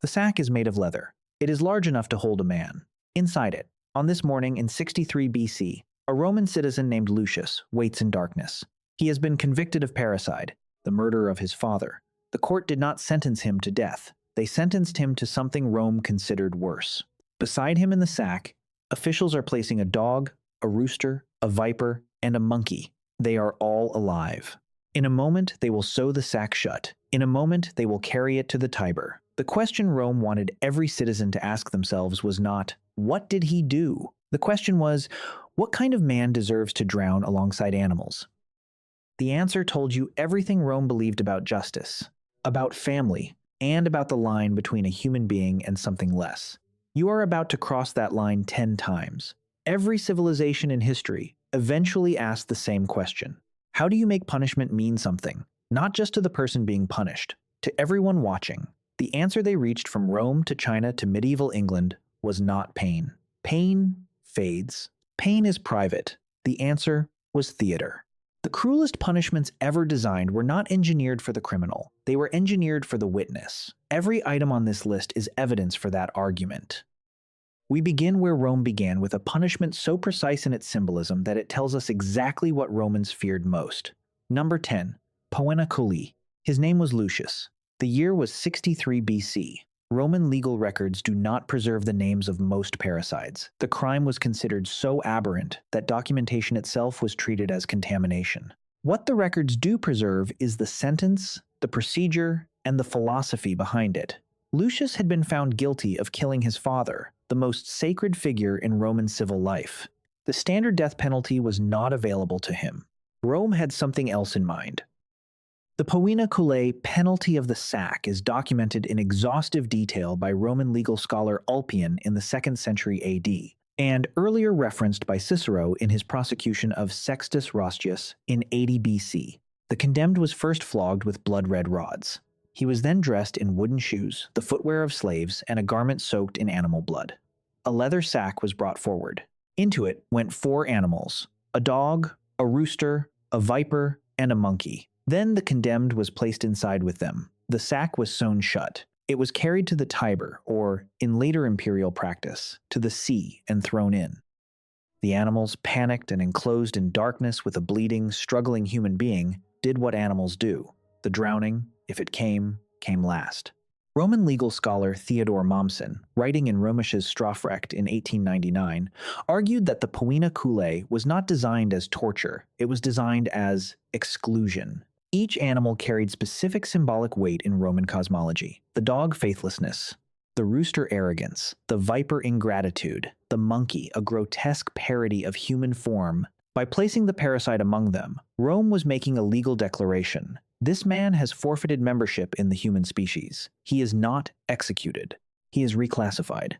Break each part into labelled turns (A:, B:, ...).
A: The sack is made of leather. It is large enough to hold a man. Inside it, on this morning in 63 BC, a Roman citizen named Lucius waits in darkness. He has been convicted of parricide, the murder of his father. The court did not sentence him to death. They sentenced him to something Rome considered worse. Beside him in the sack, officials are placing a dog, a rooster, a viper, and a monkey. They are all alive. In a moment, they will sew the sack shut. In a moment, they will carry it to the Tiber. The question Rome wanted every citizen to ask themselves was not, what did he do? The question was, what kind of man deserves to drown alongside animals? The answer told you everything Rome believed about justice, about family, and about the line between a human being and something less. You are about to cross that line 10 times. Every civilization in history eventually asked the same question. How do you make punishment mean something? Not just to the person being punished, to everyone watching. The answer they reached from Rome to China to medieval England was not pain. Pain fades. Pain is private. The answer was theater. The cruelest punishments ever designed were not engineered for the criminal. They were engineered for the witness. Every item on this list is evidence for that argument. We begin where Rome began, with a punishment so precise in its symbolism that it tells us exactly what Romans feared most. Number 10. Poena Cullei. His name was Lucius. The year was 63 BC. Roman legal records do not preserve the names of most parricides. The crime was considered so aberrant that documentation itself was treated as contamination. What the records do preserve is the sentence, the procedure, and the philosophy behind it. Lucius had been found guilty of killing his father, the most sacred figure in Roman civil life. The standard death penalty was not available to him. Rome had something else in mind. The Poena Cullei penalty of the sack is documented in exhaustive detail by Roman legal scholar Appian in the 2nd century AD, and earlier referenced by Cicero in his prosecution of Sextus Roscius in 80 BC. The condemned was first flogged with blood-red rods. He was then dressed in wooden shoes, the footwear of slaves, and a garment soaked in animal blood. A leather sack was brought forward. Into it went 4 animals: a dog, a rooster, a viper, and a monkey. Then the condemned was placed inside with them. The sack was sewn shut. It was carried to the Tiber, or, in later imperial practice, to the sea and thrown in. The animals, panicked and enclosed in darkness with a bleeding, struggling human being, did what animals do. The drowning, if it came last. Roman legal scholar Theodore Mommsen, writing in Römisches Strafrecht in 1899, argued that the Poena Cullei was not designed as torture, it was designed as exclusion. Each animal carried specific symbolic weight in Roman cosmology. The dog, faithlessness; the rooster, arrogance; the viper, ingratitude; the monkey, a grotesque parody of human form. By placing the parricide among them, Rome was making a legal declaration. This man has forfeited membership in the human species. He is not executed. He is reclassified.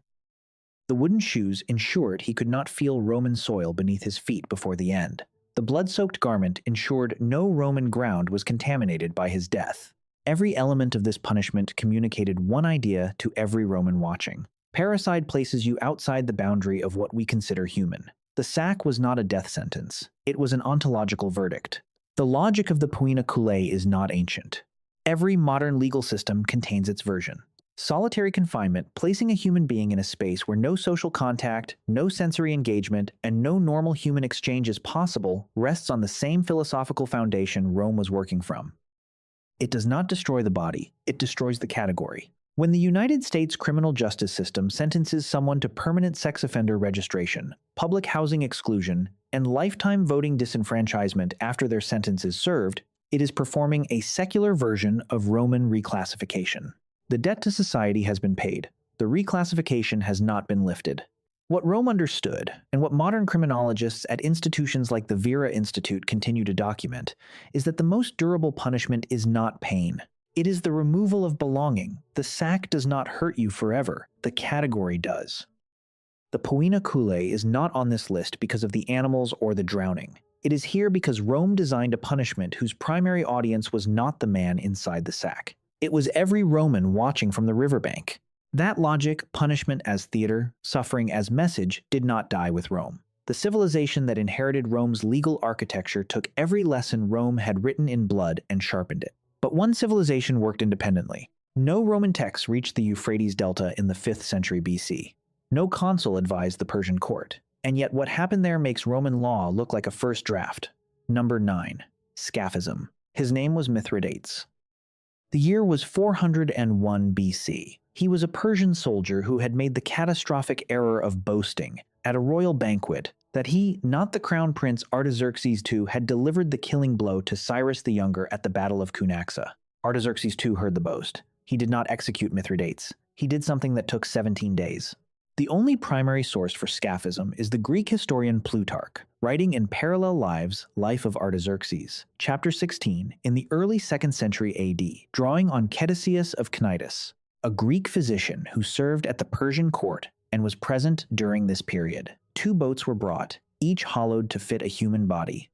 A: The wooden shoes ensured he could not feel Roman soil beneath his feet before the end. The blood-soaked garment ensured no Roman ground was contaminated by his death. Every element of this punishment communicated one idea to every Roman watching. Parricide places you outside the boundary of what we consider human. The sack was not a death sentence. It was an ontological verdict. The logic of the Poena Cullei is not ancient. Every modern legal system contains its version. Solitary confinement, placing a human being in a space where no social contact, no sensory engagement, and no normal human exchange is possible, rests on the same philosophical foundation Rome was working from. It does not destroy the body, it destroys the category. When the United States criminal justice system sentences someone to permanent sex offender registration, public housing exclusion, and lifetime voting disenfranchisement after their sentence is served, it is performing a secular version of Roman reclassification. The debt to society has been paid. The reclassification has not been lifted. What Rome understood, and what modern criminologists at institutions like the Vera Institute continue to document, is that the most durable punishment is not pain. It is the removal of belonging. The sack does not hurt you forever. The category does. The Poena Cullei is not on this list because of the animals or the drowning. It is here because Rome designed a punishment whose primary audience was not the man inside the sack. It was every Roman watching from the riverbank. That logic, punishment as theater, suffering as message, did not die with Rome. The civilization that inherited Rome's legal architecture took every lesson Rome had written in blood and sharpened it. But one civilization worked independently. No Roman texts reached the Euphrates Delta in the 5th century BC. No consul advised the Persian court. And yet what happened there makes Roman law look like a first draft. Number 9. Scaphism. His name was Mithridates. The year was 401 BC. He was a Persian soldier who had made the catastrophic error of boasting at a royal banquet that he, not the crown prince Artaxerxes II, had delivered the killing blow to Cyrus the Younger at the Battle of Cunaxa. Artaxerxes II heard the boast. He did not execute Mithridates. He did something that took 17 days. The only primary source for Scaphism is the Greek historian Plutarch, writing in Parallel Lives, Life of Artaxerxes, chapter 16, in the early 2nd century AD, drawing on Ctesias of Cnidus, a Greek physician who served at the Persian court and was present during this period. 2 boats were brought, each hollowed to fit a human body.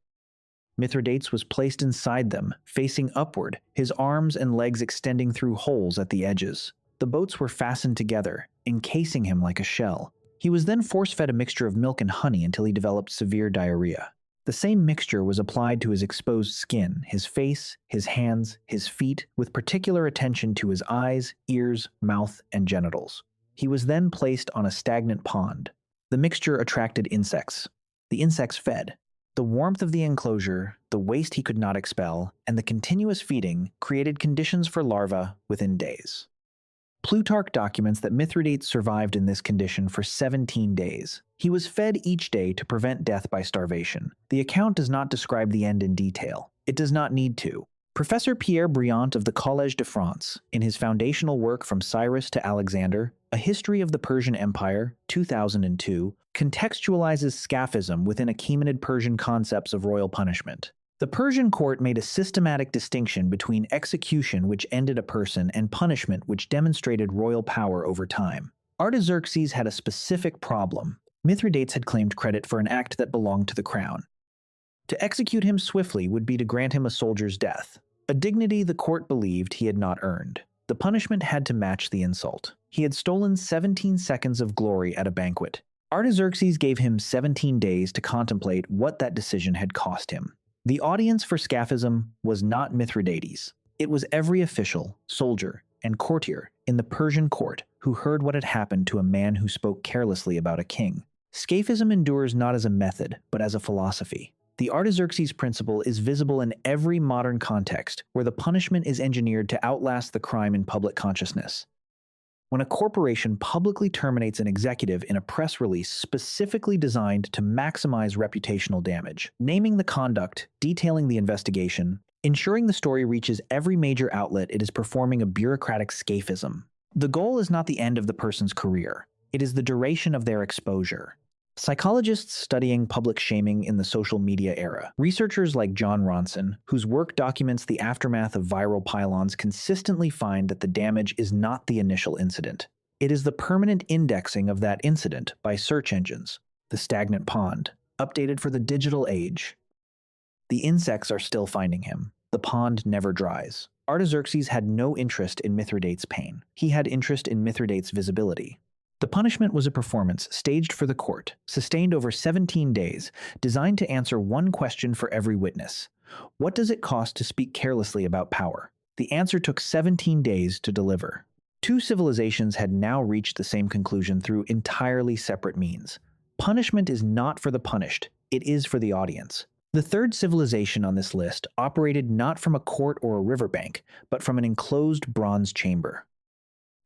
A: Mithridates was placed inside them, facing upward, his arms and legs extending through holes at the edges. The boats were fastened together, encasing him like a shell. He was then force-fed a mixture of milk and honey until he developed severe diarrhea. The same mixture was applied to his exposed skin, his face, his hands, his feet, with particular attention to his eyes, ears, mouth, and genitals. He was then placed on a stagnant pond. The mixture attracted insects. The insects fed. The warmth of the enclosure, the waste he could not expel, and the continuous feeding created conditions for larvae within days. Plutarch documents that Mithridates survived in this condition for 17 days. He was fed each day to prevent death by starvation. The account does not describe the end in detail. It does not need to. Professor Pierre Briant of the Collège de France, in his foundational work From Cyrus to Alexander, A History of the Persian Empire, 2002, contextualizes Scaphism within Achaemenid Persian concepts of royal punishment. The Persian court made a systematic distinction between execution, which ended a person, and punishment, which demonstrated royal power over time. Artaxerxes had a specific problem. Mithridates had claimed credit for an act that belonged to the crown. To execute him swiftly would be to grant him a soldier's death, a dignity the court believed he had not earned. The punishment had to match the insult. He had stolen 17 seconds of glory at a banquet. Artaxerxes gave him 17 days to contemplate what that decision had cost him. The audience for Scaphism was not Mithridates. It was every official, soldier, and courtier in the Persian court who heard what had happened to a man who spoke carelessly about a king. Scaphism endures not as a method, but as a philosophy. The Artaxerxes principle is visible in every modern context where the punishment is engineered to outlast the crime in public consciousness. When a corporation publicly terminates an executive in a press release specifically designed to maximize reputational damage, naming the conduct, detailing the investigation, ensuring the story reaches every major outlet, it is performing a bureaucratic scaphism. The goal is not the end of the person's career. It is the duration of their exposure. Psychologists studying public shaming in the social media era, researchers like John Ronson, whose work documents the aftermath of viral pylons, consistently find that the damage is not the initial incident. It is the permanent indexing of that incident by search engines. The stagnant pond, updated for the digital age. The insects are still finding him. The pond never dries. Artaxerxes had no interest in Mithridates' pain. He had interest in Mithridates' visibility. The punishment was a performance staged for the court, sustained over 17 days, designed to answer one question for every witness. What does it cost to speak carelessly about power? The answer took 17 days to deliver. 2 civilizations had now reached the same conclusion through entirely separate means. Punishment is not for the punished, it is for the audience. The 3rd civilization on this list operated not from a court or a riverbank, but from an enclosed bronze chamber.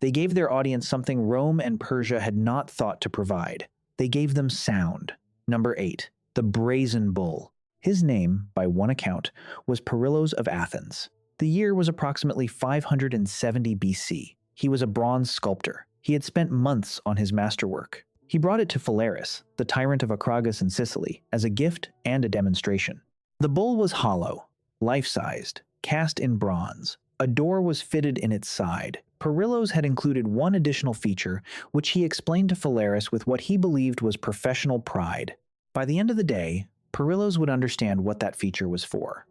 A: They gave their audience something Rome and Persia had not thought to provide. They gave them sound. Number 8. The Brazen Bull. His name, by one account, was Perillos of Athens. The year was approximately 570 BC. He was a bronze sculptor. He had spent months on his masterwork. He brought it to Phalaris, the tyrant of Acragas in Sicily, as a gift and a demonstration. The bull was hollow, life-sized, cast in bronze. A door was fitted in its side. Perillos had included one additional feature, which he explained to Phalaris with what he believed was professional pride. By the end of the day, Perillos would understand what that feature was for.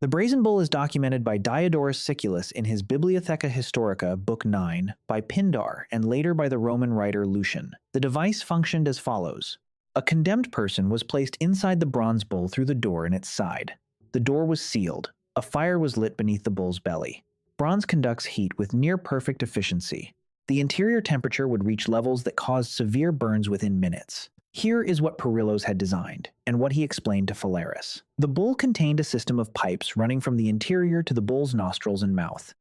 A: The Brazen Bull is documented by Diodorus Siculus in his Bibliotheca Historica, Book 9, by Pindar, and later by the Roman writer Lucian. The device functioned as follows. A condemned person was placed inside the bronze bull through the door in its side. The door was sealed. A fire was lit beneath the bull's belly. Bronze conducts heat with near-perfect efficiency. The interior temperature would reach levels that caused severe burns within minutes. Here is what Perillos had designed, and what he explained to Phalaris. The bull contained a system of pipes running from the interior to the bull's nostrils and mouth.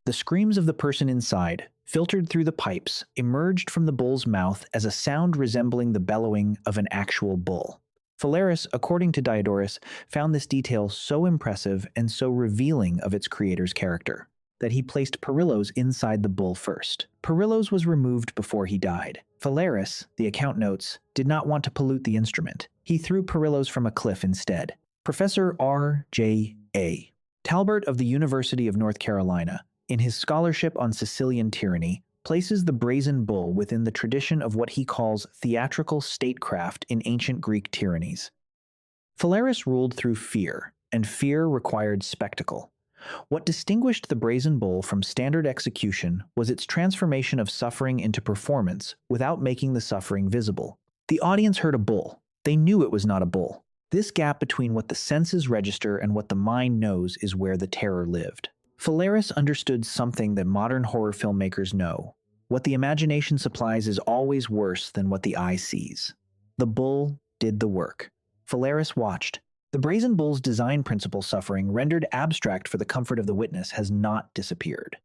A: The screams of the person inside, filtered through the pipes, emerged from the bull's mouth as a sound resembling the bellowing of an actual bull. Phalaris, according to Diodorus, found this detail so impressive and so revealing of its creator's character that he placed Perillos inside the bull first. Perillos was removed before he died. Phalaris, the account notes, did not want to pollute the instrument. He threw Perillos from a cliff instead. Professor R.J.A. Talbert of the University of North Carolina, in his scholarship on Sicilian tyranny, places the brazen bull within the tradition of what he calls theatrical statecraft in ancient Greek tyrannies. Phalaris ruled through fear, and fear required spectacle. What distinguished the brazen bull from standard execution was its transformation of suffering into performance without making the suffering visible. The audience heard a bull. They knew it was not a bull. This gap between what the senses register and what the mind knows is where the terror lived. Phalaris understood something that modern horror filmmakers know. What the imagination supplies is always worse than what the eye sees. The bull did the work. Phalaris watched. The brazen bull's design principle suffering, rendered abstract for the comfort of the witness, has not disappeared.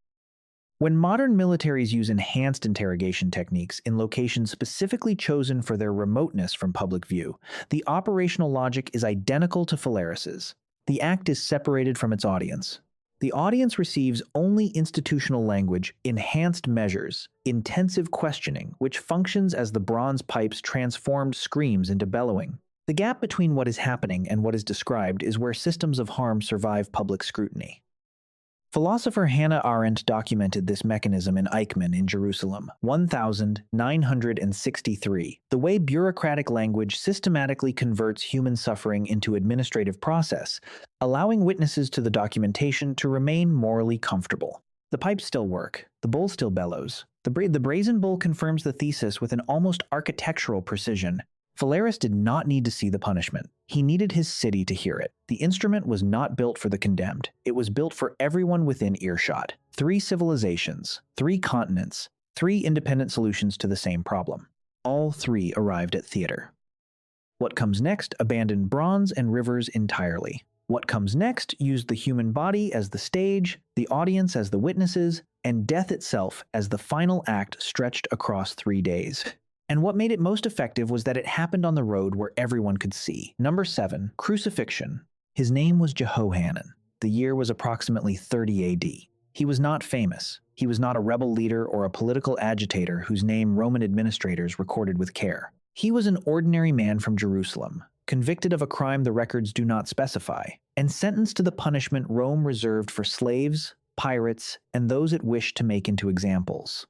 A: When modern militaries use enhanced interrogation techniques in locations specifically chosen for their remoteness from public view, the operational logic is identical to Phalaris's. The act is separated from its audience. The audience receives only institutional language, enhanced measures, intensive questioning, which functions as the bronze pipes transformed screams into bellowing. The gap between what is happening and what is described is where systems of harm survive public scrutiny. Philosopher Hannah Arendt documented this mechanism in Eichmann in Jerusalem, 1963, the way bureaucratic language systematically converts human suffering into administrative process, allowing witnesses to the documentation to remain morally comfortable. The pipes still work. The bull still bellows. The brazen bull confirms the thesis with an almost architectural precision. Phalaris did not need to see the punishment. He needed his city to hear it. The instrument was not built for the condemned. It was built for everyone within earshot. 3 civilizations, 3 continents, 3 independent solutions to the same problem. All 3 arrived at theater. What comes next abandoned bronze and rivers entirely. What comes next used the human body as the stage, the audience as the witnesses, and death itself as the final act stretched across 3 days. And what made it most effective was that it happened on the road where everyone could see. Number 7, Crucifixion. His name was Jehohanan. The year was approximately 30 AD. He was not famous. He was not a rebel leader or a political agitator whose name Roman administrators recorded with care. He was an ordinary man from Jerusalem, convicted of a crime the records do not specify, and sentenced to the punishment Rome reserved for slaves, pirates, and those it wished to make into examples.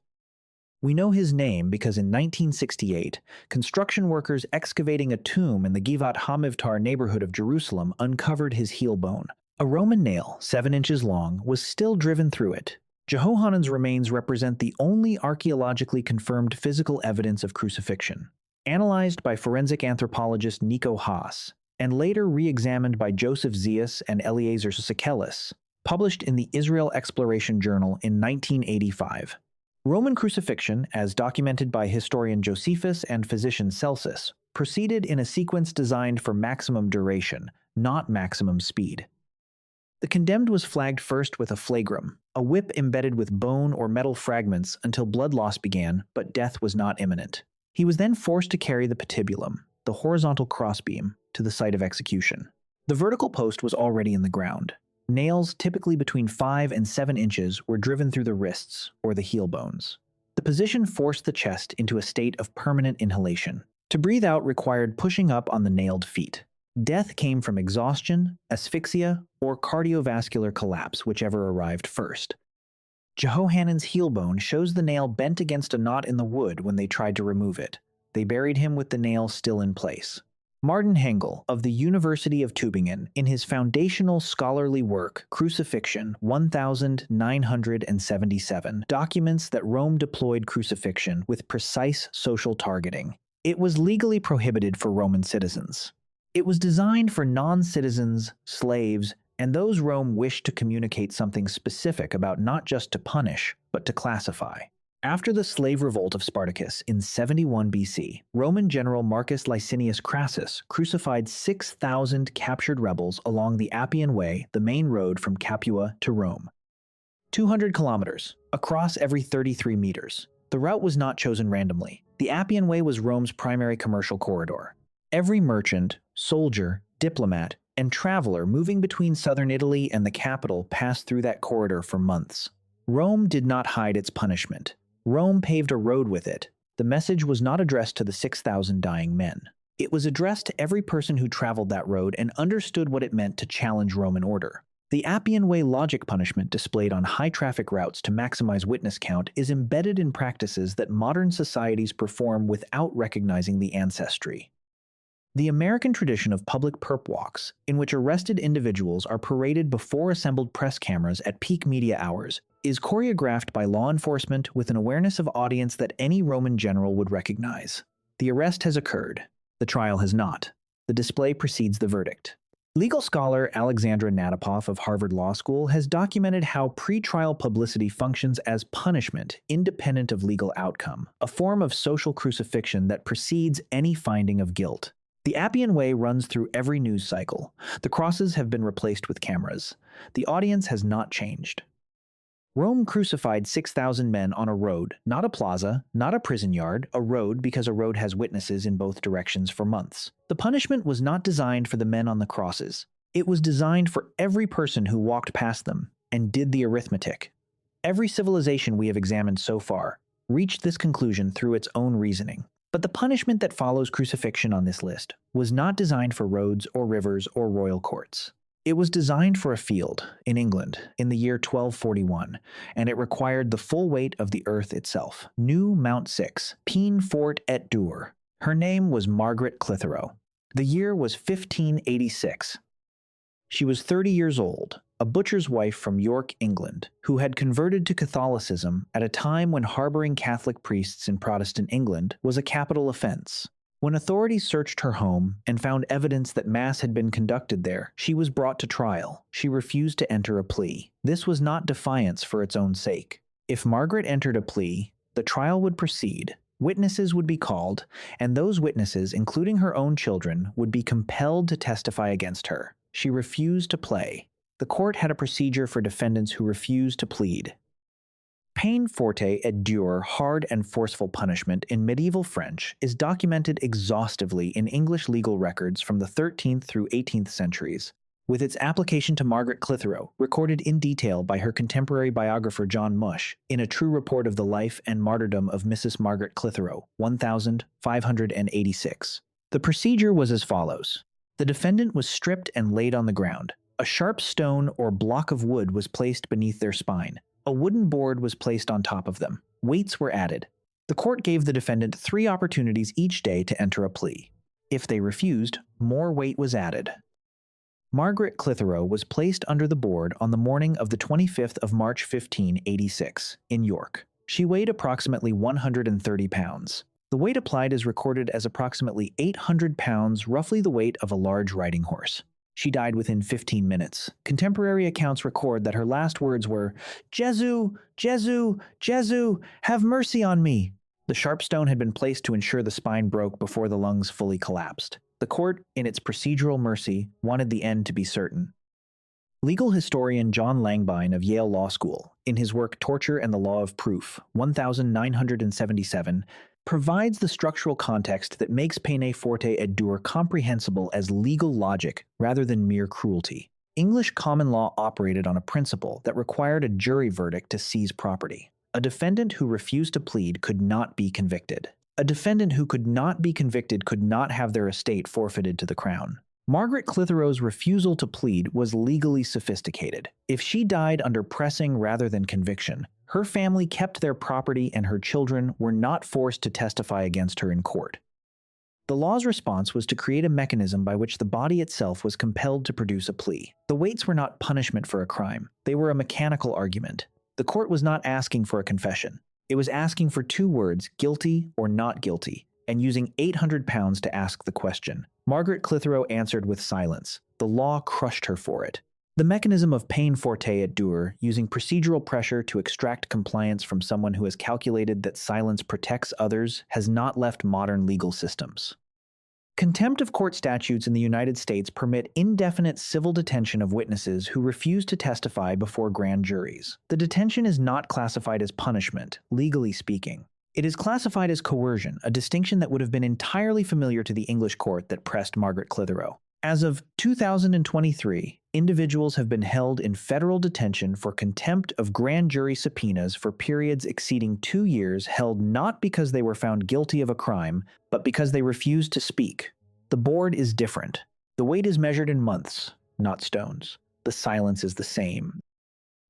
A: We know his name because in 1968, construction workers excavating a tomb in the Givat HaMivtar neighborhood of Jerusalem uncovered his heel bone. A Roman nail, 7 inches long, was still driven through it. Jehohanan's remains represent the only archaeologically confirmed physical evidence of crucifixion. Analyzed by forensic anthropologist Nico Haas, and later re-examined by Joseph Zias and Eliezer Sikelis, published in the Israel Exploration Journal in 1985. Roman crucifixion, as documented by historian Josephus and physician Celsus, proceeded in a sequence designed for maximum duration, not maximum speed. The condemned was flagged first with a flagrum, a whip embedded with bone or metal fragments until blood loss began, but death was not imminent. He was then forced to carry the patibulum, the horizontal crossbeam, to the site of execution. The vertical post was already in the ground. Nails, typically between 5 and 7 inches, were driven through the wrists or the heel bones. The position forced the chest into a state of permanent inhalation. To breathe out required pushing up on the nailed feet. Death came from exhaustion, asphyxia, or cardiovascular collapse, whichever arrived first. Jehohanan's heel bone shows the nail bent against a knot in the wood when they tried to remove it. They buried him with the nail still in place. Martin Hengel of the University of Tübingen, in his foundational scholarly work, Crucifixion, 1977, documents that Rome deployed crucifixion with precise social targeting. It was legally prohibited for Roman citizens. It was designed for non-citizens, slaves, and those Rome wished to communicate something specific about not just to punish, but to classify. After the slave revolt of Spartacus in 71 BC, Roman general Marcus Licinius Crassus crucified 6,000 captured rebels along the Appian Way, the main road from Capua to Rome. 200 kilometers, across every 33 meters. The route was not chosen randomly. The Appian Way was Rome's primary commercial corridor. Every merchant, soldier, diplomat, and traveler moving between southern Italy and the capital passed through that corridor for months. Rome did not hide its punishment. Rome paved a road with it. The message was not addressed to the 6,000 dying men. It was addressed to every person who traveled that road and understood what it meant to challenge Roman order. The Appian Way logic punishment displayed on high-traffic routes to maximize witness count is embedded in practices that modern societies perform without recognizing the ancestry. The American tradition of public perp walks, in which arrested individuals are paraded before assembled press cameras at peak media hours, is choreographed by law enforcement with an awareness of audience that any Roman general would recognize. The arrest has occurred. The trial has not. The display precedes the verdict. Legal scholar Alexandra Natapov of Harvard Law School has documented how pretrial publicity functions as punishment independent of legal outcome, a form of social crucifixion that precedes any finding of guilt. The Appian Way runs through every news cycle. The crosses have been replaced with cameras. The audience has not changed. Rome crucified 6,000 men on a road, not a plaza, not a prison yard, a road because a road has witnesses in both directions for months. The punishment was not designed for the men on the crosses. It was designed for every person who walked past them and did the arithmetic. Every civilization we have examined so far reached this conclusion through its own reasoning. But the punishment that follows crucifixion on this list was not designed for roads or rivers or royal courts. It was designed for a field in England in the year 1241, and it required the full weight of the earth itself. New Mount 6, Peine, Forte et Dure. Her name was Margaret Clitheroe. The year was 1586. She was 30 years old, a butcher's wife from York, England, who had converted to Catholicism at a time when harboring Catholic priests in Protestant England was a capital offense. When authorities searched her home and found evidence that Mass had been conducted there, she was brought to trial. She refused to enter a plea. This was not defiance for its own sake. If Margaret entered a plea, the trial would proceed, witnesses would be called, and those witnesses, including her own children, would be compelled to testify against her. She refused to play. The court had a procedure for defendants who refused to plead. Peine, Forte et Dure, hard and forceful punishment in medieval French, is documented exhaustively in English legal records from the 13th through 18th centuries, with its application to Margaret Clitheroe recorded in detail by her contemporary biographer John Mush in A True Report of the Life and Martyrdom of Mrs. Margaret Clitheroe, 1586. The procedure was as follows. The defendant was stripped and laid on the ground. A sharp stone or block of wood was placed beneath their spine. A wooden board was placed on top of them. Weights were added. The court gave the defendant 3 opportunities each day to enter a plea. If they refused, more weight was added. Margaret Clitheroe was placed under the board on the morning of the 25th of March 1586 in York. She weighed approximately 130 pounds. The weight applied is recorded as approximately 800 pounds, roughly the weight of a large riding horse. She died within 15 minutes. Contemporary accounts record that her last words were, "Jesu, Jesu, Jesu, have mercy on me." The sharp stone had been placed to ensure the spine broke before the lungs fully collapsed. The court, in its procedural mercy, wanted the end to be certain. Legal historian John Langbine of Yale Law School, in his work Torture and the Law of Proof, 1977, provides the structural context that makes Peine, Forte et Dure comprehensible as legal logic rather than mere cruelty. English common law operated on a principle that required a jury verdict to seize property. A defendant who refused to plead could not be convicted. A defendant who could not be convicted could not have their estate forfeited to the crown. Margaret Clitheroe's refusal to plead was legally sophisticated. If she died under pressing rather than conviction, her family kept their property and her children were not forced to testify against her in court. The law's response was to create a mechanism by which the body itself was compelled to produce a plea. The weights were not punishment for a crime. They were a mechanical argument. The court was not asking for a confession. It was asking for 2 words, guilty or not guilty, and using 800 pounds to ask the question. Margaret Clitheroe answered with silence. The law crushed her for it. The mechanism of Peine Forte at Dure, using procedural pressure to extract compliance from someone who has calculated that silence protects others, has not left modern legal systems. Contempt of court statutes in the United States permit indefinite civil detention of witnesses who refuse to testify before grand juries. The detention is not classified as punishment, legally speaking. It is classified as coercion, a distinction that would have been entirely familiar to the English court that pressed Margaret Clitheroe. As of 2023, individuals have been held in federal detention for contempt of grand jury subpoenas for periods exceeding 2 years, held not because they were found guilty of a crime, but because they refused to speak. The board is different. The weight is measured in months, not stones. The silence is the same.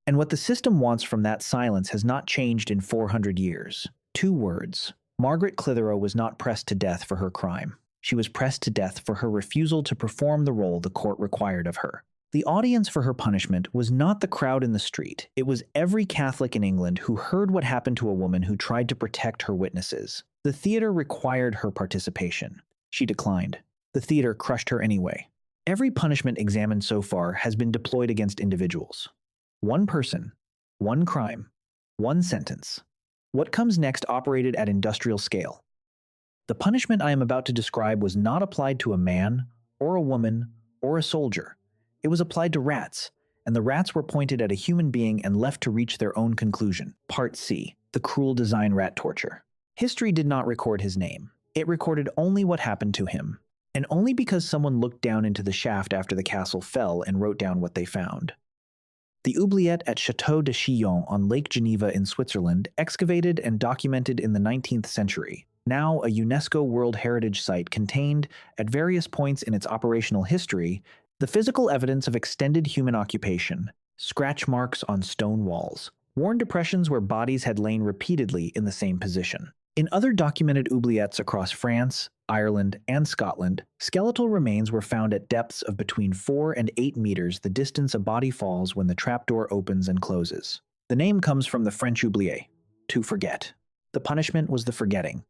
A: And what the system wants from that silence has not changed in 400 years. 2 words. Margaret Clitheroe was not pressed to death for her crime. She was pressed to death for her refusal to perform the role the court required of her. The audience for her punishment was not the crowd in the street. It was every Catholic in England who heard what happened to a woman who tried to protect her witnesses. The theater required her participation. She declined. The theater crushed her anyway. Every punishment examined so far has been deployed against individuals. One person, one crime, one sentence. What comes next operated at industrial scale. The punishment I am about to describe was not applied to a man, or a woman, or a soldier. It was applied to rats, and the rats were pointed at a human being and left to reach their own conclusion. Part C. The cruel design rat torture. History did not record his name. It recorded only what happened to him, and only because someone looked down into the shaft after the castle fell and wrote down what they found. The oubliette at Château de Chillon on Lake Geneva in Switzerland, excavated and documented in the 19th century, now a UNESCO World Heritage Site, contained, at various points in its operational history, the physical evidence of extended human occupation, scratch marks on stone walls, worn depressions where bodies had lain repeatedly in the same position. In other documented oubliettes across France, Ireland, and Scotland, skeletal remains were found at depths of between 4 and 8 meters, the distance a body falls when the trapdoor opens and closes. The name comes from the French oublier, to forget. The punishment was the forgetting.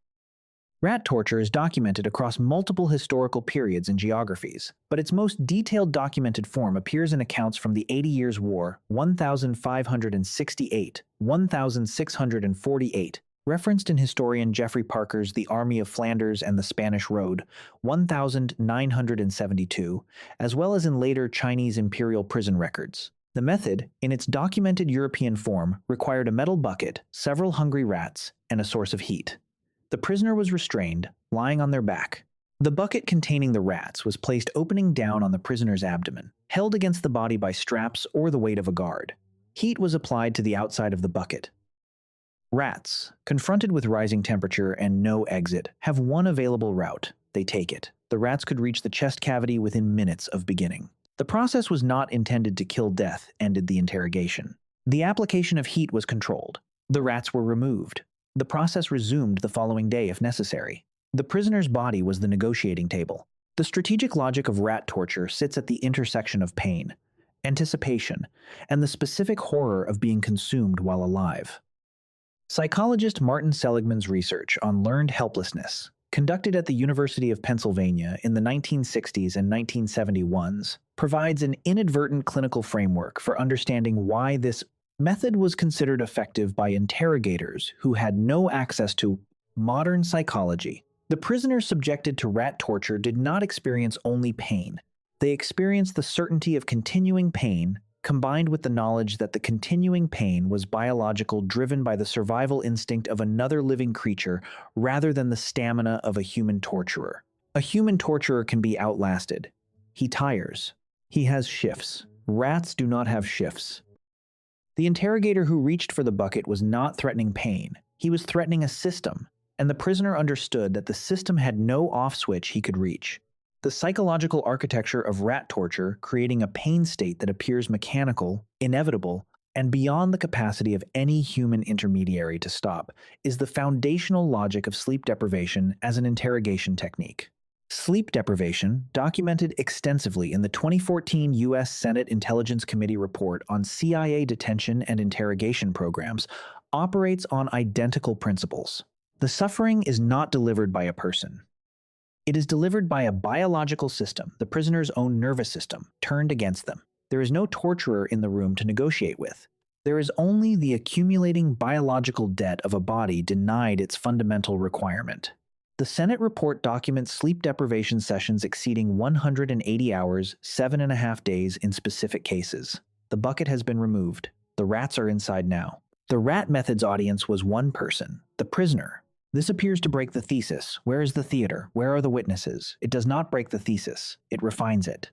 A: Rat torture is documented across multiple historical periods and geographies, but its most detailed documented form appears in accounts from the 80 Years' War, 1568, 1648, referenced in historian Geoffrey Parker's The Army of Flanders and the Spanish Road, 1972, as well as in later Chinese imperial prison records. The method, in its documented European form, required a metal bucket, several hungry rats, and a source of heat. The prisoner was restrained, lying on their back. The bucket containing the rats was placed opening down on the prisoner's abdomen, held against the body by straps or the weight of a guard. Heat was applied to the outside of the bucket. Rats, confronted with rising temperature and no exit, have one available route. They take it. The rats could reach the chest cavity within minutes of beginning. The process was not intended to kill death, ended the interrogation. The application of heat was controlled. The rats were removed. The process resumed the following day if necessary. The prisoner's body was the negotiating table. The strategic logic of rat torture sits at the intersection of pain, anticipation, and the specific horror of being consumed while alive. Psychologist Martin Seligman's research on learned helplessness, conducted at the University of Pennsylvania in the 1960s and 1971s, provides an inadvertent clinical framework for understanding why this method was considered effective by interrogators who had no access to modern psychology. The prisoners subjected to rat torture did not experience only pain. They experienced the certainty of continuing pain, combined with the knowledge that the continuing pain was biological, driven by the survival instinct of another living creature rather than the stamina of a human torturer. A human torturer can be outlasted. He tires. He has shifts. Rats do not have shifts. The interrogator who reached for the bucket was not threatening pain. He was threatening a system, and the prisoner understood that the system had no off switch he could reach. The psychological architecture of rat torture, creating a pain state that appears mechanical, inevitable, and beyond the capacity of any human intermediary to stop, is the foundational logic of sleep deprivation as an interrogation technique. Sleep deprivation, documented extensively in the 2014 U.S. Senate Intelligence Committee report on CIA detention and interrogation programs, operates on identical principles. The suffering is not delivered by a person. It is delivered by a biological system, the prisoner's own nervous system, turned against them. There is no torturer in the room to negotiate with. There is only the accumulating biological debt of a body denied its fundamental requirement. The Senate report documents sleep deprivation sessions exceeding 180 hours, 7.5 days in specific cases. The bucket has been removed. The rats are inside now. The rat method's audience was one person, the prisoner. This appears to break the thesis. Where is the theater? Where are the witnesses? It does not break the thesis. It refines it.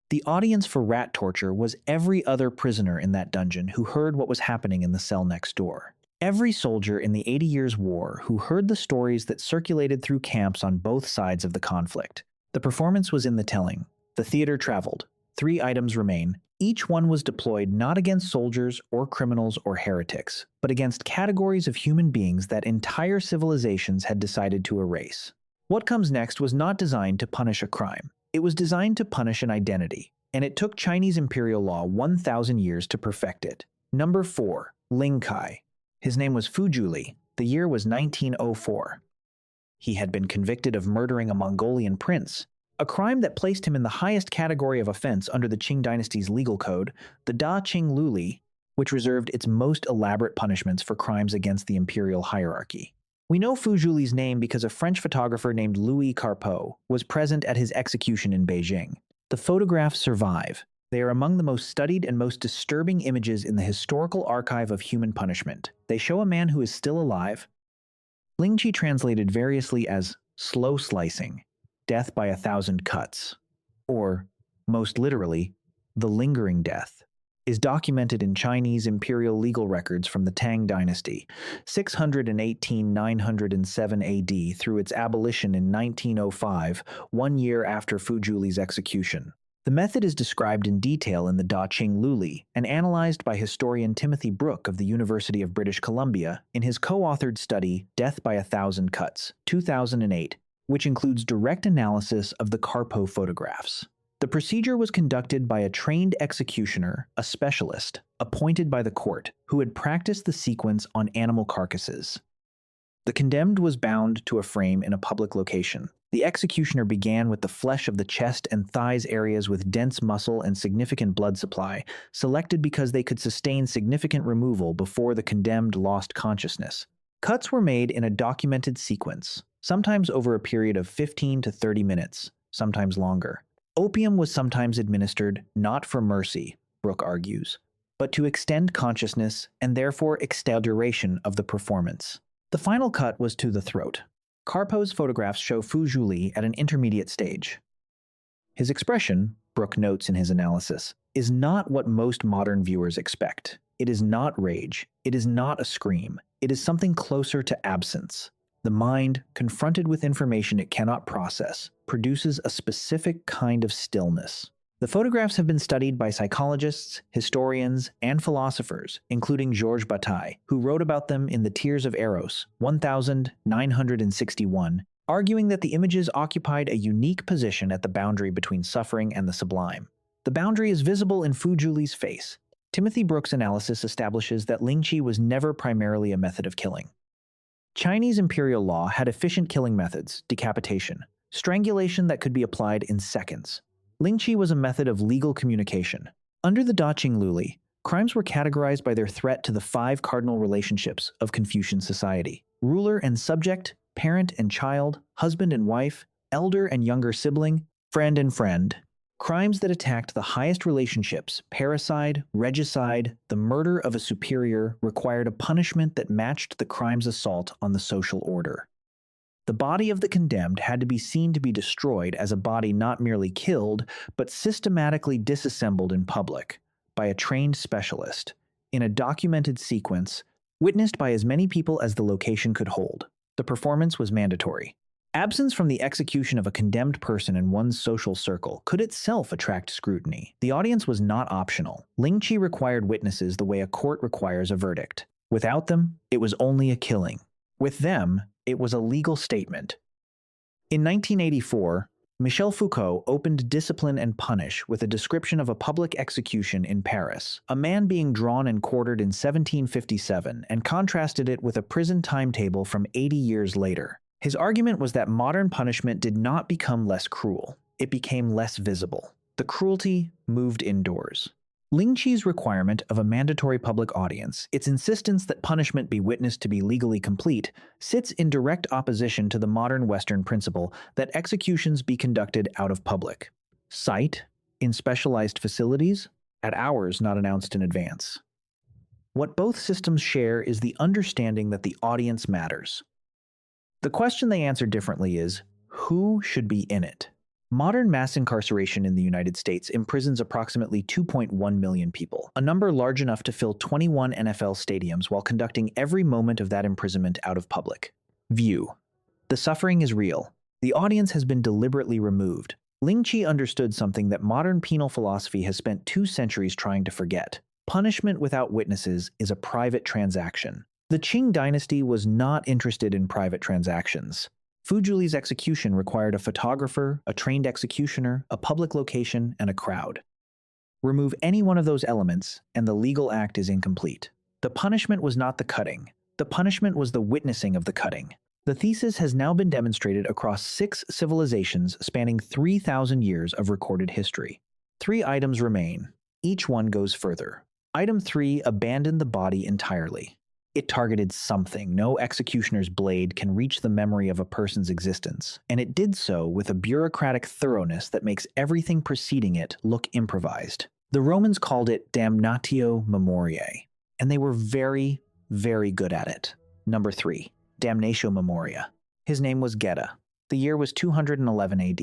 A: The audience for rat torture was every other prisoner in that dungeon who heard what was happening in the cell next door. Every soldier in the 80 Years' War who heard the stories that circulated through camps on both sides of the conflict. The performance was in the telling. The theater traveled. 3 items remain. Each one was deployed not against soldiers or criminals or heretics, but against categories of human beings that entire civilizations had decided to erase. What comes next was not designed to punish a crime. It was designed to punish an identity, and it took Chinese imperial law 1,000 years to perfect it. Number 4. Lingchi. His name was Fuzhuli. The year was 1904. He had been convicted of murdering a Mongolian prince, a crime that placed him in the highest category of offense under the Qing dynasty's legal code, the Da Qing Luli, which reserved its most elaborate punishments for crimes against the imperial hierarchy. We know Fuzhuli's name because a French photographer named Louis Carpeaux was present at his execution in Beijing. The photographs survive. They are among the most studied and most disturbing images in the historical archive of human punishment. They show a man who is still alive. Lingchi translated variously as slow slicing, death by 1,000 cuts, or, most literally, the lingering death, is documented in Chinese imperial legal records from the Tang dynasty, 618–907 AD through its abolition in 1905, 1 year after Fuzhuli's execution. The method is described in detail in the Da Qing Luli and analyzed by historian Timothy Brooke of the University of British Columbia in his co-authored study Death by 1,000 Cuts, 2008, which includes direct analysis of the Carpeaux photographs. The procedure was conducted by a trained executioner, a specialist, appointed by the court, who had practiced the sequence on animal carcasses. The condemned was bound to a frame in a public location. The executioner began with the flesh of the chest and thighs, areas with dense muscle and significant blood supply, selected because they could sustain significant removal before the condemned lost consciousness. Cuts were made in a documented sequence, sometimes over a period of 15 to 30 minutes, sometimes longer. Opium was sometimes administered not for mercy, Brooke argues, but to extend consciousness and therefore extend duration of the performance. The final cut was to the throat. Carpeaux's photographs show Fuzhuli at an intermediate stage. His expression, Brooke notes in his analysis, is not what most modern viewers expect. It is not rage. It is not a scream. It is something closer to absence. The mind, confronted with information it cannot process, produces a specific kind of stillness. The photographs have been studied by psychologists, historians, and philosophers, including Georges Bataille, who wrote about them in The Tears of Eros, 1961, arguing that the images occupied a unique position at the boundary between suffering and the sublime. The boundary is visible in Fuzhuli's face. Timothy Brooke's analysis establishes that Lingchi was never primarily a method of killing. Chinese imperial law had efficient killing methods, decapitation, strangulation that could be applied in seconds. Lingchi was a method of legal communication. Under the Da Qing Luli, crimes were categorized by their threat to the 5 cardinal relationships of Confucian society: ruler and subject, parent and child, husband and wife, elder and younger sibling, friend and friend. Crimes that attacked the highest relationships, parricide, regicide, the murder of a superior, required a punishment that matched the crime's assault on the social order. The body of the condemned had to be seen to be destroyed as a body not merely killed, but systematically disassembled in public by a trained specialist, in a documented sequence, witnessed by as many people as the location could hold. The performance was mandatory. Absence from the execution of a condemned person in one's social circle could itself attract scrutiny. The audience was not optional. Lingchi required witnesses the way a court requires a verdict. Without them, it was only a killing. With them, it was a legal statement. In 1984, Michel Foucault opened Discipline and Punish with a description of a public execution in Paris, a man being drawn and quartered in 1757, and contrasted it with a prison timetable from 80 years later. His argument was that modern punishment did not become less cruel, it became less visible. The cruelty moved indoors. Lingchi's requirement of a mandatory public audience, its insistence that punishment be witnessed to be legally complete, sits in direct opposition to the modern Western principle that executions be conducted out of public sight, in specialized facilities, at hours not announced in advance. What both systems share is the understanding that the audience matters. The question they answer differently is, who should be in it? Modern mass incarceration in the United States imprisons approximately 2.1 million people, a number large enough to fill 21 NFL stadiums while conducting every moment of that imprisonment out of public view. The suffering is real. The audience has been deliberately removed. Lingchi understood something that modern penal philosophy has spent 2 centuries trying to forget. Punishment without witnesses is a private transaction. The Qing dynasty was not interested in private transactions. Fujuli's execution required a photographer, a trained executioner, a public location, and a crowd. Remove any one of those elements, and the legal act is incomplete. The punishment was not the cutting. The punishment was the witnessing of the cutting. The thesis has now been demonstrated across 6 civilizations spanning 3,000 years of recorded history. 3 items remain. Each one goes further. Item 3 abandoned the body entirely. It targeted something. No executioner's blade can reach the memory of a person's existence, and it did so with a bureaucratic thoroughness that makes everything preceding it look improvised. The Romans called it Damnatio Memoriae, and they were very, very good at it. Number 3, Damnatio Memoriae. His name was Geta. The year was 211 AD.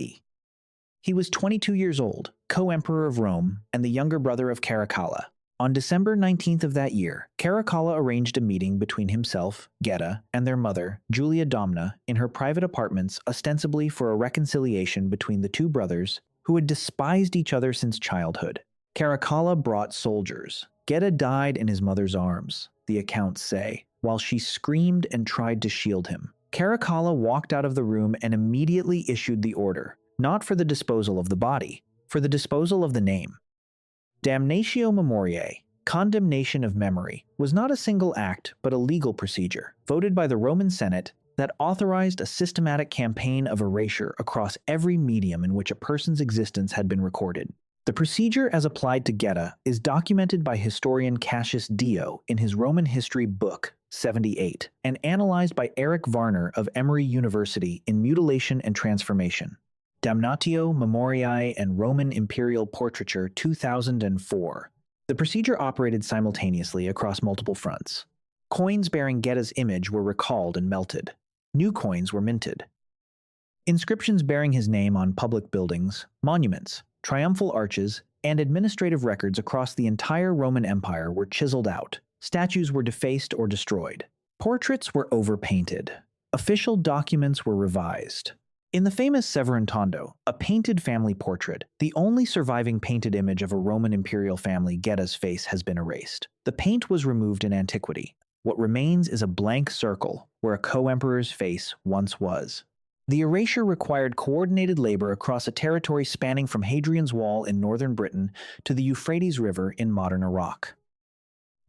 A: He was 22 years old, co-emperor of Rome, and the younger brother of Caracalla. On December 19th of that year, Caracalla arranged a meeting between himself, Geta, and their mother, Julia Domna, in her private apartments, ostensibly for a reconciliation between the 2 brothers who had despised each other since childhood. Caracalla brought soldiers. Geta died in his mother's arms, the accounts say, while she screamed and tried to shield him. Caracalla walked out of the room and immediately issued the order, not for the disposal of the body, for the disposal of the name. Damnatio Memoriae, condemnation of memory, was not a single act but a legal procedure, voted by the Roman Senate, that authorized a systematic campaign of erasure across every medium in which a person's existence had been recorded. The procedure as applied to Geta is documented by historian Cassius Dio in his Roman History book, 78, and analyzed by Eric Varner of Emory University in Mutilation and Transformation. Damnatio Memoriae and Roman Imperial Portraiture 2004. The procedure operated simultaneously across multiple fronts. Coins bearing Geta's image were recalled and melted. New coins were minted. Inscriptions bearing his name on public buildings, monuments, triumphal arches, and administrative records across the entire Roman Empire were chiseled out. Statues were defaced or destroyed. Portraits were overpainted. Official documents were revised. In the famous Severantondo, a painted family portrait, the only surviving painted image of a Roman imperial family, Geta's face has been erased. The paint was removed in antiquity. What remains is a blank circle where a co-emperor's face once was. The erasure required coordinated labor across a territory spanning from Hadrian's Wall in northern Britain to the Euphrates River in modern Iraq.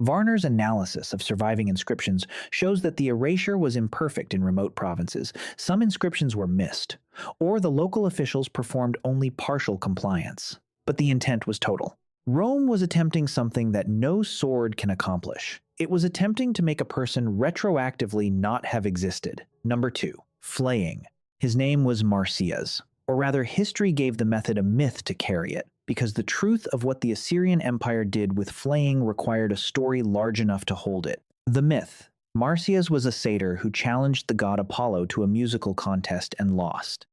A: Varner's analysis of surviving inscriptions shows that the erasure was imperfect in remote provinces. Some inscriptions were missed, or the local officials performed only partial compliance. But the intent was total. Rome was attempting something that no sword can accomplish. It was attempting to make a person retroactively not have existed. Number 2, flaying. His name was Marsyas, or rather history gave the method a myth to carry it, because the truth of what the Assyrian Empire did with flaying required a story large enough to hold it. The myth. Marsyas was a satyr who challenged the god Apollo to a musical contest and lost.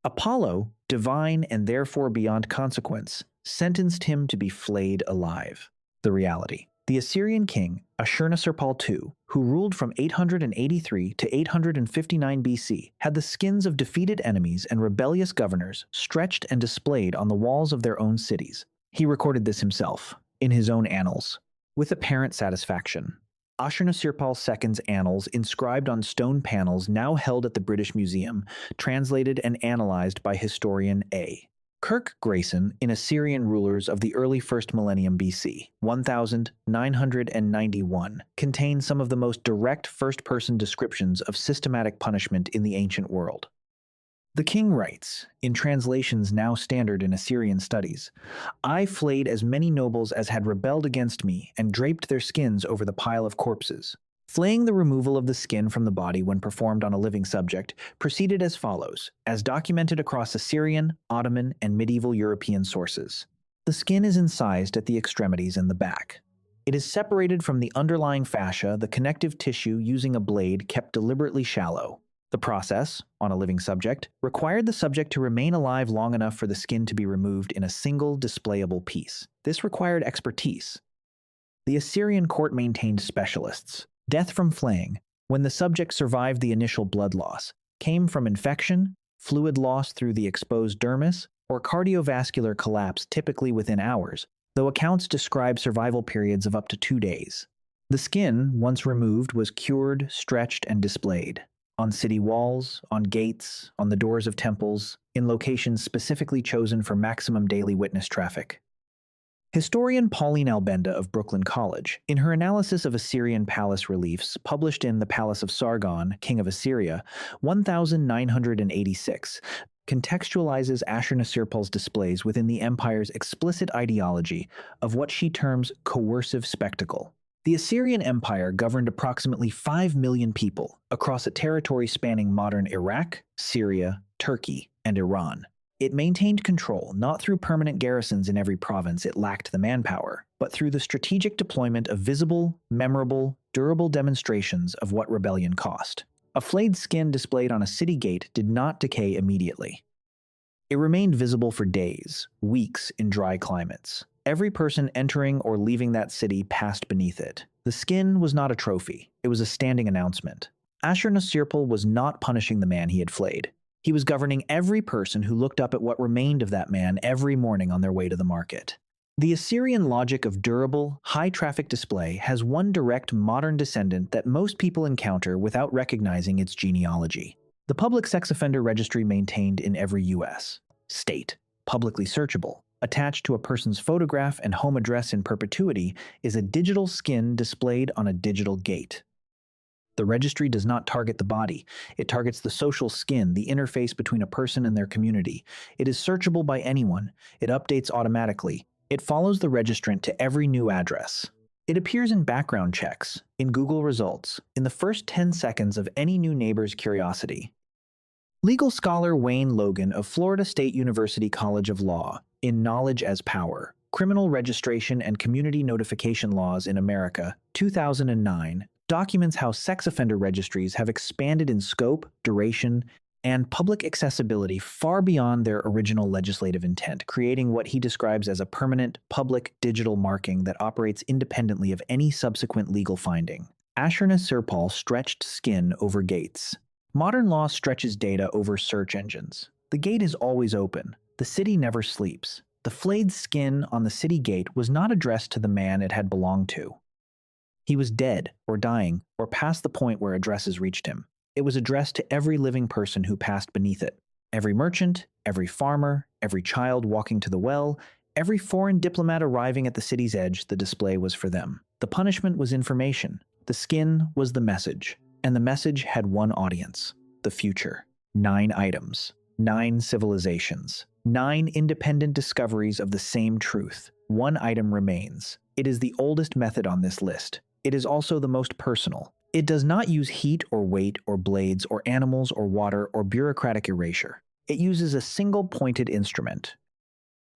A: Apollo, divine and therefore beyond consequence, sentenced him to be flayed alive. The reality. The Assyrian king, Ashurnasirpal II, who ruled from 883 to 859 BC, had the skins of defeated enemies and rebellious governors stretched and displayed on the walls of their own cities. He recorded this himself, in his own annals, with apparent satisfaction. Ashurnasirpal II's annals, inscribed on stone panels now held at the British Museum, translated and analyzed by historian A. Kirk Grayson in Assyrian Rulers of the Early First Millennium BC, 1991, contains some of the most direct first-person descriptions of systematic punishment in the ancient world. The king writes, in translations now standard in Assyrian studies, I flayed as many nobles as had rebelled against me and draped their skins over the pile of corpses. Flaying, the removal of the skin from the body when performed on a living subject, proceeded as follows, as documented across Assyrian, Ottoman, and medieval European sources. The skin is incised at the extremities and the back. It is separated from the underlying fascia, the connective tissue, using a blade kept deliberately shallow. The process, on a living subject, required the subject to remain alive long enough for the skin to be removed in a single displayable piece. This required expertise. The Assyrian court maintained specialists. Death from flaying, when the subject survived the initial blood loss, came from infection, fluid loss through the exposed dermis, or cardiovascular collapse, typically within hours, though accounts describe survival periods of up to 2 days. The skin, once removed, was cured, stretched, and displayed. On city walls, on gates, on the doors of temples, in locations specifically chosen for maximum daily witness traffic. Historian Pauline Albenda of Brooklyn College, in her analysis of Assyrian palace reliefs published in The Palace of Sargon, King of Assyria, 1986, contextualizes Ashurnasirpal's displays within the empire's explicit ideology of what she terms coercive spectacle. The Assyrian Empire governed approximately 5 million people across a territory spanning modern Iraq, Syria, Turkey, and Iran. It maintained control not through permanent garrisons in every province it lacked the manpower, but through the strategic deployment of visible, memorable, durable demonstrations of what rebellion cost. A flayed skin displayed on a city gate did not decay immediately. It remained visible for days, weeks in dry climates. Every person entering or leaving that city passed beneath it. The skin was not a trophy, it was a standing announcement. Ashurnasirpal was not punishing the man he had flayed. He was governing every person who looked up at what remained of that man every morning on their way to the market. The Assyrian logic of durable, high-traffic display has one direct modern descendant that most people encounter without recognizing its genealogy. The public sex offender registry maintained in every U.S. state, publicly searchable, attached to a person's photograph and home address in perpetuity, is a digital skin displayed on a digital gate. The registry does not target the body. It targets the social skin, the interface between a person and their community. It is searchable by anyone. It updates automatically. It follows the registrant to every new address. It appears in background checks, in Google results, in the first 10 seconds of any new neighbor's curiosity. Legal scholar Wayne Logan of Florida State University College of Law, in Knowledge as Power, Criminal Registration and Community Notification Laws in America, 2009, documents how sex offender registries have expanded in scope, duration, and public accessibility far beyond their original legislative intent, creating what he describes as a permanent, public, digital marking that operates independently of any subsequent legal finding. Ashurnasirpal stretched skin over gates. Modern law stretches data over search engines. The gate is always open. The city never sleeps. The flayed skin on the city gate was not addressed to the man it had belonged to. He was dead, or dying, or past the point where addresses reached him. It was addressed to every living person who passed beneath it. Every merchant, every farmer, every child walking to the well, every foreign diplomat arriving at the city's edge, the display was for them. The punishment was information. The skin was the message. And the message had one audience: the future. 9 items. 9 civilizations. 9 independent discoveries of the same truth. 1 item remains. It is the oldest method on this list. It is also the most personal. It does not use heat or weight or blades or animals or water or bureaucratic erasure. It uses a single pointed instrument.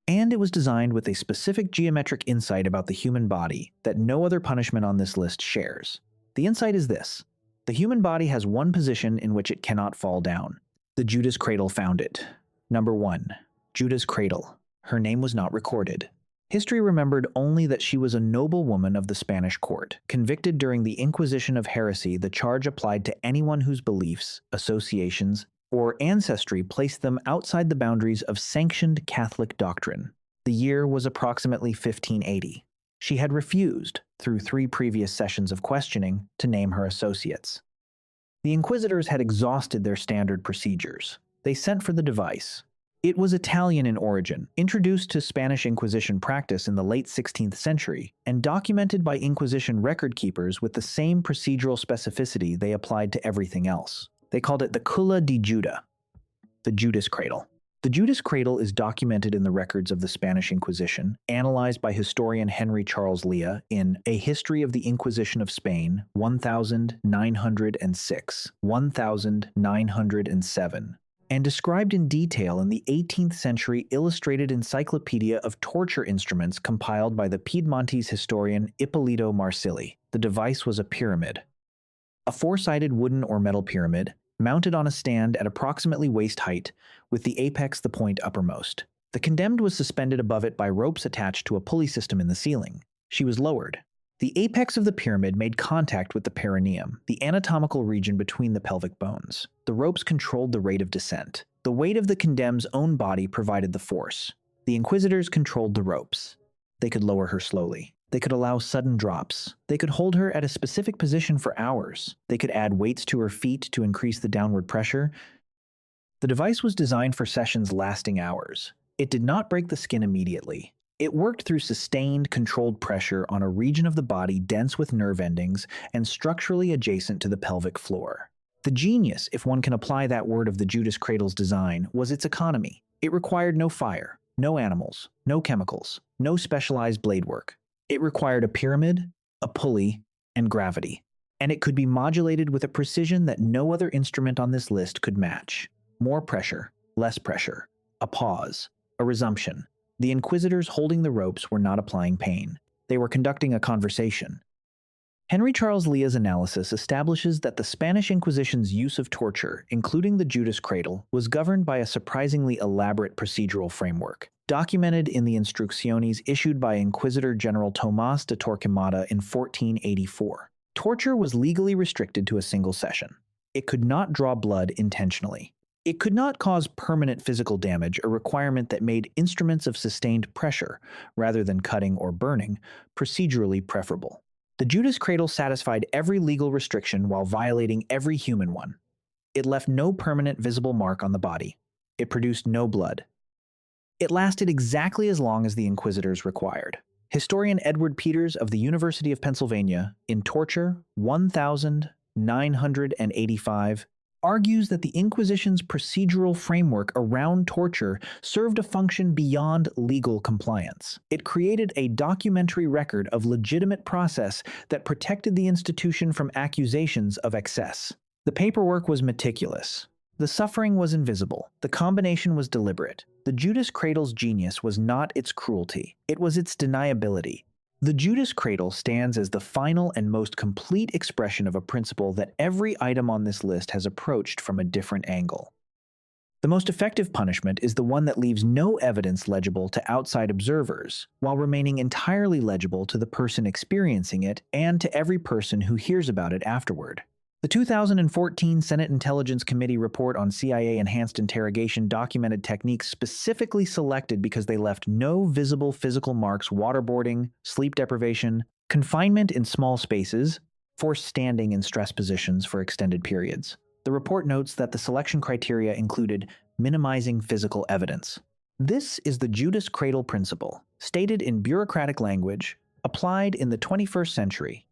A: And it was designed with a specific geometric insight about the human body that no other punishment on this list shares. The insight is this: the human body has one position in which it cannot fall down. The Judah's cradle found it. Number 1. Judah's cradle. Her name was not recorded. History remembered only that she was a noble woman of the Spanish court, convicted during the Inquisition of heresy. The charge applied to anyone whose beliefs, associations, or ancestry placed them outside the boundaries of sanctioned Catholic doctrine. The year was approximately 1580. She had refused, through 3 previous sessions of questioning, to name her associates. The inquisitors had exhausted their standard procedures. They sent for the device. It was Italian in origin, introduced to Spanish Inquisition practice in the late 16th century, and documented by Inquisition record keepers with the same procedural specificity they applied to everything else. They called it the Cullei di Judah. The Judas Cradle. The Judas Cradle is documented in the records of the Spanish Inquisition, analyzed by historian Henry Charles Lea in A History of the Inquisition of Spain, 1906, 1907, and described in detail in the 18th century Illustrated Encyclopedia of Torture Instruments compiled by the Piedmontese historian Ippolito Marsili. The device was a pyramid. A four-sided wooden or metal pyramid, mounted on a stand at approximately waist height, with the apex the point uppermost. The condemned was suspended above it by ropes attached to a pulley system in the ceiling. She was lowered. The apex of the pyramid made contact with the perineum, the anatomical region between the pelvic bones. The ropes controlled the rate of descent. The weight of the condemned's own body provided the force. The inquisitors controlled the ropes. They could lower her slowly. They could allow sudden drops. They could hold her at a specific position for hours. They could add weights to her feet to increase the downward pressure. The device was designed for sessions lasting hours. It did not break the skin immediately. It worked through sustained, controlled pressure on a region of the body dense with nerve endings and structurally adjacent to the pelvic floor. The genius, if one can apply that word, of the Judas Cradle's design was its economy. It required no fire, no animals, no chemicals, no specialized blade work. It required a pyramid, a pulley, and gravity, and it could be modulated with a precision that no other instrument on this list could match. More pressure, less pressure, a pause, a resumption. The inquisitors holding the ropes were not applying pain. They were conducting a conversation. Henry Charles Lea's analysis establishes that the Spanish Inquisition's use of torture, including the Judas Cradle, was governed by a surprisingly elaborate procedural framework, documented in the Instrucciones issued by Inquisitor General Tomás de Torquemada in 1484. Torture was legally restricted to a single session. It could not draw blood intentionally. It could not cause permanent physical damage, a requirement that made instruments of sustained pressure, rather than cutting or burning, procedurally preferable. The Judas Cradle satisfied every legal restriction while violating every human one. It left no permanent visible mark on the body. It produced no blood. It lasted exactly as long as the inquisitors required. Historian Edward Peters of the University of Pennsylvania, in Torture 1985, argues that the Inquisition's procedural framework around torture served a function beyond legal compliance. It created a documentary record of legitimate process that protected the institution from accusations of excess. The paperwork was meticulous. The suffering was invisible. The combination was deliberate. The Judas Cradle's genius was not its cruelty. It was its deniability. The Judas Cradle stands as the final and most complete expression of a principle that every item on this list has approached from a different angle. The most effective punishment is the one that leaves no evidence legible to outside observers, while remaining entirely legible to the person experiencing it and to every person who hears about it afterward. The 2014 Senate Intelligence Committee report on CIA enhanced interrogation documented techniques specifically selected because they left no visible physical marks: waterboarding, sleep deprivation, confinement in small spaces, forced standing in stress positions for extended periods. The report notes that the selection criteria included minimizing physical evidence. This is the Judas Cradle principle, stated in bureaucratic language, applied in the 21st century.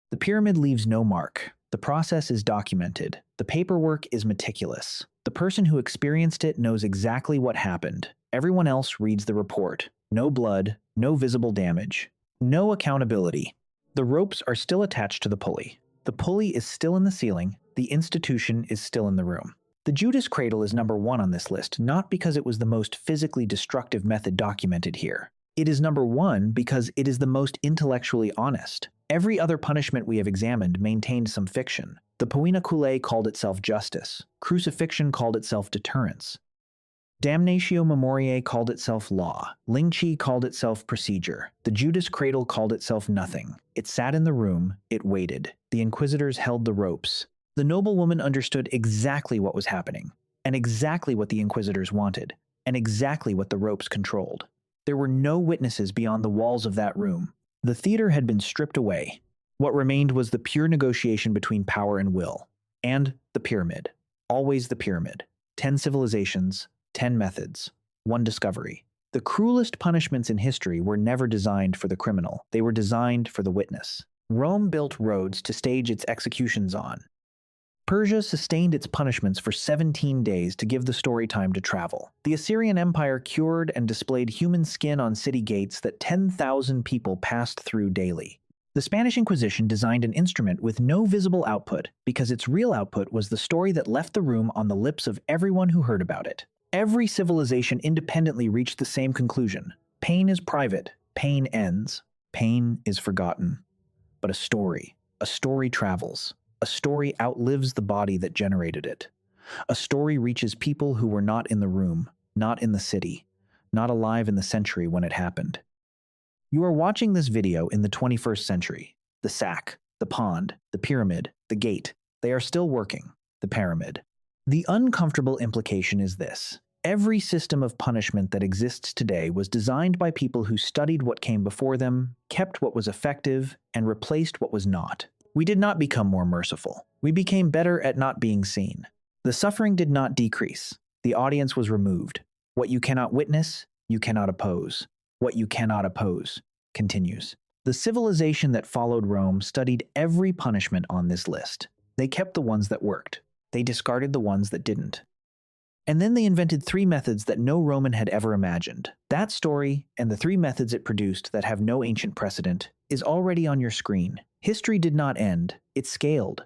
A: The pyramid leaves no mark. The process is documented. The paperwork is meticulous. The person who experienced it knows exactly what happened. Everyone else reads the report. No blood, no visible damage, no accountability. The ropes are still attached to the pulley. The pulley is still in the ceiling. The institution is still in the room. The Judas Cradle is number one on this list, not because it was the most physically destructive method documented here. It is number one because it is the most intellectually honest. Every other punishment we have examined maintained some fiction. The Poena Cullei called itself justice. Crucifixion called itself deterrence. Damnatio Memoriae called itself law. Lingchi called itself procedure. The Judas Cradle called itself nothing. It sat in the room. It waited. The inquisitors held the ropes. The noblewoman understood exactly what was happening, and exactly what the inquisitors wanted, and exactly what the ropes controlled. There were no witnesses beyond the walls of that room. The theater had been stripped away. What remained was the pure negotiation between power and will. And the pyramid. Always the pyramid. 10 civilizations, 10 methods, 1 discovery. The cruelest punishments in history were never designed for the criminal. They were designed for the witness. Rome built roads to stage its executions on. Persia sustained its punishments for 17 days to give the story time to travel. The Assyrian Empire cured and displayed human skin on city gates that 10,000 people passed through daily. The Spanish Inquisition designed an instrument with no visible output because its real output was the story that left the room on the lips of everyone who heard about it. Every civilization independently reached the same conclusion. Pain is private. Pain ends. Pain is forgotten. But a story travels. A story outlives the body that generated it. A story reaches people who were not in the room, not in the city, not alive in the century when it happened. You are watching this video in the 21st century. The sack, the pond, the pyramid, the gate, they are still working. The pyramid. The uncomfortable implication is this. Every system of punishment that exists today was designed by people who studied what came before them, kept what was effective, and replaced what was not. We did not become more merciful. We became better at not being seen. The suffering did not decrease. The audience was removed. What you cannot witness, you cannot oppose. What you cannot oppose continues. The civilization that followed Rome studied every punishment on this list. They kept the ones that worked. They discarded the ones that didn't. And then they invented 3 methods that no Roman had ever imagined. That story, and the 3 methods it produced that have no ancient precedent, is already on your screen. History did not end, it scaled.